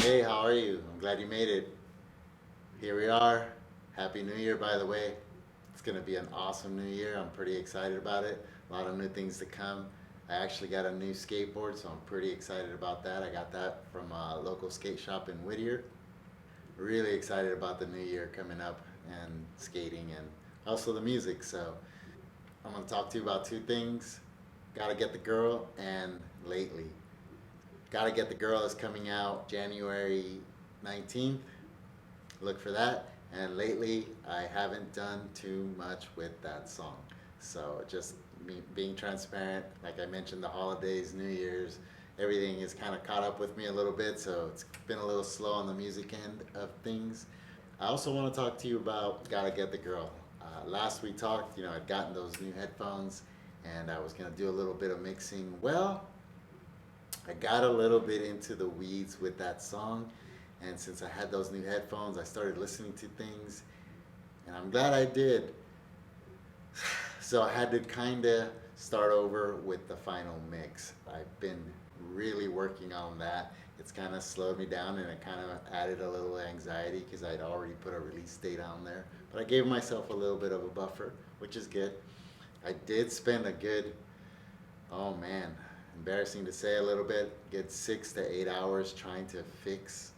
Hey, how are you? I'm glad you made it. Here we are. Happy New Year, by the way. It's going to be an awesome new year. I'm pretty excited about it. A lot of new things to come. I actually got a new skateboard, so I'm pretty excited about that. I got that from a local skate shop in Whittier. Really excited about the new year coming up and skating and also the music. So I'm going to talk to you about two things. Gotta Get the Girl and Lately. Gotta Get the Girl is coming out January 19th. Look for that. And lately, I haven't done too much with that song. So just me being transparent, like I mentioned, the holidays, New Year's, everything is kind of caught up with me a little bit. So it's been a little slow on the music end of things. I also want to talk to you about Gotta Get the Girl. Last we talked, I'd gotten those new headphones and I was going to do a little bit of mixing. Well, I got a little bit into the weeds with that song, and since I had those new headphones, I started listening to things, and I'm glad I did. So I had to kind of start over with the final mix. I've been really working on that. It's kind of slowed me down and it kind of added a little anxiety because I'd already put a release date on there. But I gave myself a little bit of a buffer, which is good. I did spend a good, oh man, embarrassing to say a little bit, good 6 to 8 hours trying to fix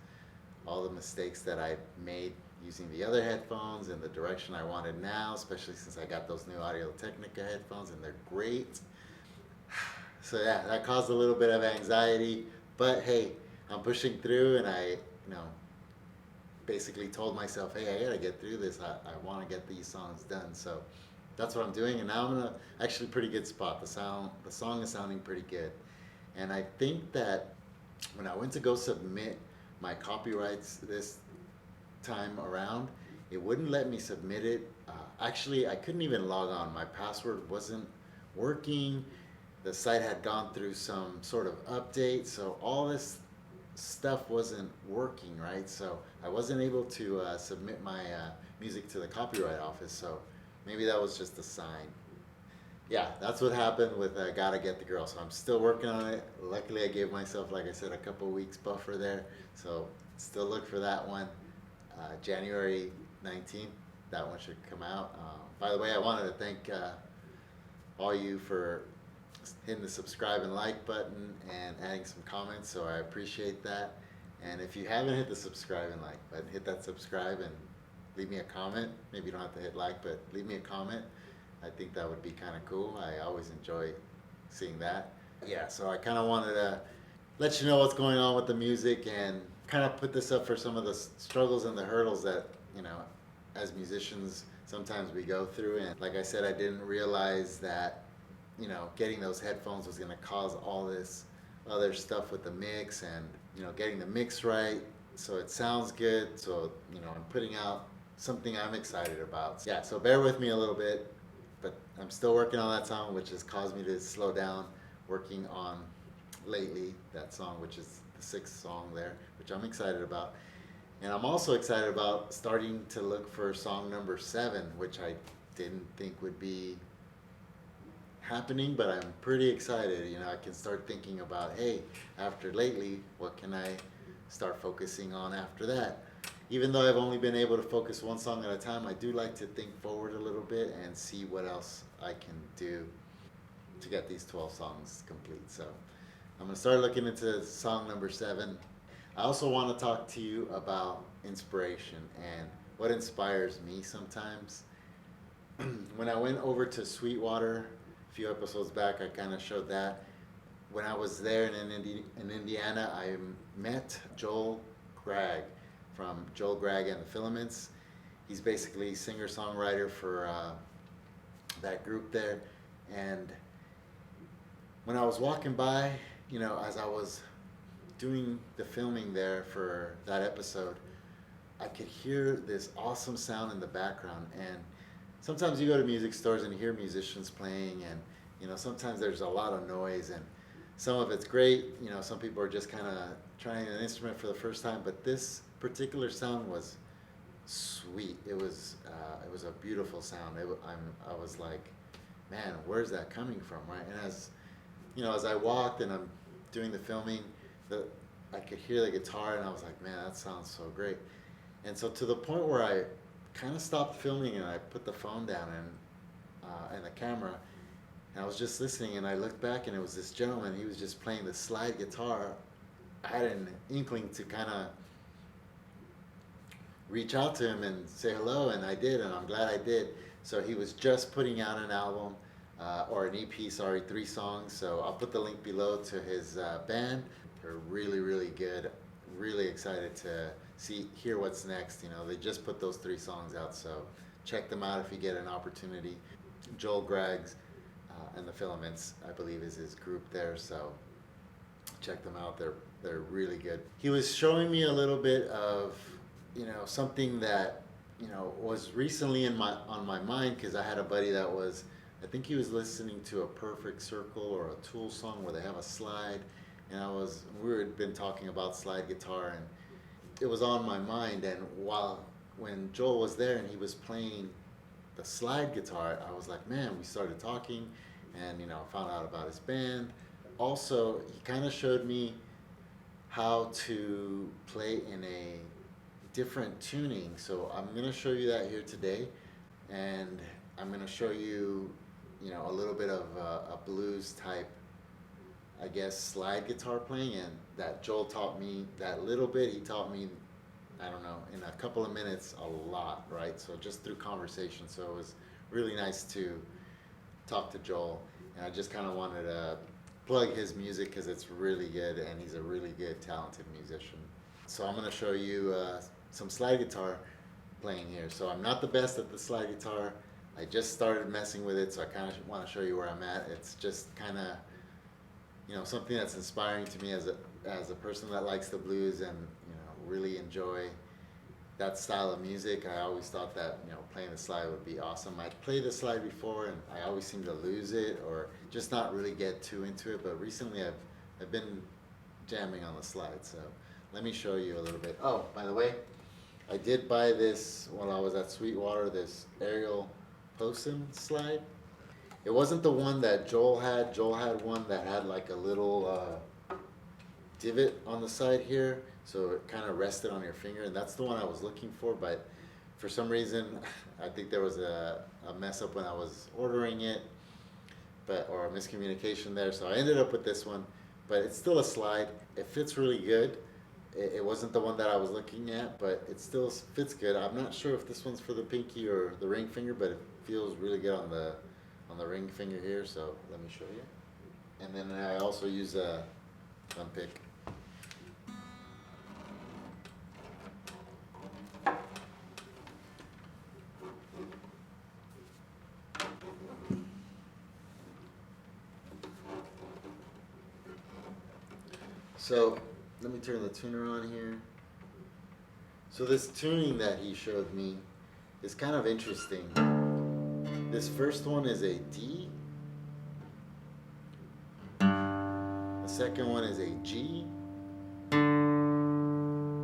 all the mistakes that I made using the other headphones and the direction I wanted now, especially since I got those new Audio Technica headphones and they're great. So yeah, that caused a little bit of anxiety, but hey, I'm pushing through and I basically told myself, hey, I gotta get through this. I want to get these songs done. So that's what I'm doing, and now I'm in a actually pretty good spot. The song is sounding pretty good, and I think that when I went to go submit my copyrights this time around, it wouldn't let me submit it. Actually, I couldn't even log on. My password wasn't working. The site had gone through some sort of update, so all this stuff wasn't working, right? So I wasn't able to submit my music to the copyright office. So maybe that was just a sign. Yeah, that's what happened with Gotta Get the Girl. So I'm still working on it. Luckily, I gave myself, like I said, a couple weeks buffer there. So still look for that one. January 19th, that one should come out. By the way, I wanted to thank all you for hitting the subscribe and like button and adding some comments. So I appreciate that. And if you haven't hit the subscribe and like button, hit that subscribe and leave me a comment. Maybe you don't have to hit like, but leave me a comment. I think that would be kind of cool. I always enjoy seeing that. Yeah, so I kind of wanted to let you know what's going on with the music and kind of put this up for some of the struggles and the hurdles that, as musicians, sometimes we go through. And like I said, I didn't realize that, getting those headphones was going to cause all this other stuff with the mix and, getting the mix right so it sounds good. So, I'm putting out something I'm excited about. Yeah, so bear with me a little bit, but I'm still working on that song, which has caused me to slow down working on Lately, that song, which is the sixth song there, which I'm excited about. And I'm also excited about starting to look for song number 7, which I didn't think would be happening, but I'm pretty excited. I can start thinking about, hey, after Lately, what can I start focusing on after that? Even though I've only been able to focus one song at a time, I do like to think forward a little bit and see what else I can do to get these 12 songs complete. So I'm going to start looking into song number 7. I also want to talk to you about inspiration and what inspires me sometimes. When I went over to Sweetwater a few episodes back, I kind of showed that. When I was there in Indiana, I met Gragg from Gragg and the Filaments. He's basically singer-songwriter for that group there. And when I was walking by, as I was doing the filming there for that episode, I could hear this awesome sound in the background. And sometimes you go to music stores and you hear musicians playing, and sometimes there's a lot of noise, and some of it's great. Some people are just kind of trying an instrument for the first time, but this particular sound was sweet. It was a beautiful sound. I was like, man, where's that coming from, right? And as I walked and I'm doing the filming, I could hear the guitar and I was like, man, that sounds so great. And so to the point where I kind of stopped filming and I put the phone down and the camera, and I was just listening, and I looked back and it was this gentleman. He was just playing the slide guitar. I had an inkling to kind of reach out to him and say hello, and I did, and I'm glad I did. So he was just putting out an album, or an EP, sorry, 3 songs. So I'll put the link below to his band. They're really, really good. Really excited to hear what's next. You know, they just put those 3 songs out, so check them out if you get an opportunity. Joel Gragg's and the Filaments, I believe, is his group there. So check them out. They're really good. He was showing me a little bit of, you know, something that, you know, was recently on my mind, because I had a buddy that was, I think he was listening to a Perfect Circle or a Tool song where they have a slide, and we had been talking about slide guitar, and it was on my mind. And when Joel was there and he was playing the slide guitar, I was like, man, we started talking, and, you know, found out about his band. Also, he kind of showed me how to play in a different tuning. So I'm going to show you that here today, and I'm going to show you, you know, a little bit of a blues type, I guess, slide guitar playing, and that Joel taught me that little bit. He taught me, I don't know, in a couple of minutes, a lot, right? So just through conversation. So it was really nice to talk to Joel, and I just kind of wanted to plug his music because it's really good, and he's a really good, talented musician. So I'm going to show you some slide guitar playing here. So I'm not the best at the slide guitar. I just started messing with it, so I kind of want to show you where I'm at. It's just kind of, you know, something that's inspiring to me as a person that likes the blues and, you know, really enjoy that style of music. I always thought that, you know, playing the slide would be awesome. I'd played the slide before and I always seem to lose it or just not really get too into it, but recently I've been jamming on the slide. So let me show you a little bit. Oh, by the way, I did buy this while I was at Sweetwater, this Ariel Posen slide. It wasn't the one that Joel had. Joel had one that had like a little divot on the side here, so it kind of rested on your finger, and that's the one I was looking for, but for some reason I think there was a mess up when I was ordering it, or a miscommunication there, so I ended up with this one. But it's still a slide. It fits really good. It wasn't the one that I was looking at, but it still fits good. I'm not sure if this one's for the pinky or the ring finger, but it feels really good on the ring finger here, so let me show you. And then I also use a thumb pick. So let me turn the tuner on here. So this tuning that he showed me is kind of interesting. This first one is a D. The second one is a G.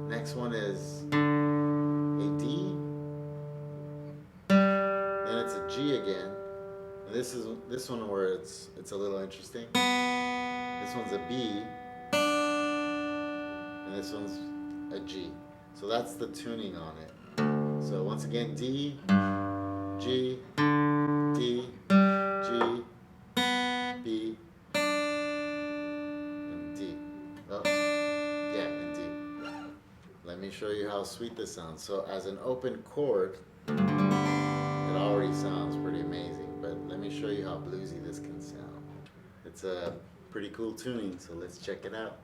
Next one is a D. Then it's a G again. And this one where it's a little interesting. This one's a B. And this one's a G. So that's the tuning on it. So once again, D, G, D, G, B, and D. Oh, yeah, and D. Let me show you how sweet this sounds. So as an open chord, it already sounds pretty amazing, but let me show you how bluesy this can sound. It's a pretty cool tuning, so let's check it out.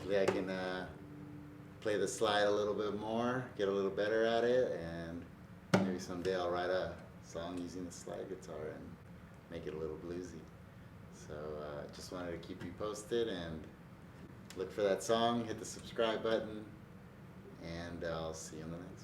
hopefully I can play the slide a little bit more, get a little better at it, and maybe someday I'll write a song using the slide guitar and make it a little bluesy. So just wanted to keep you posted, and look for that song, hit the subscribe button, and I'll see you in the next one.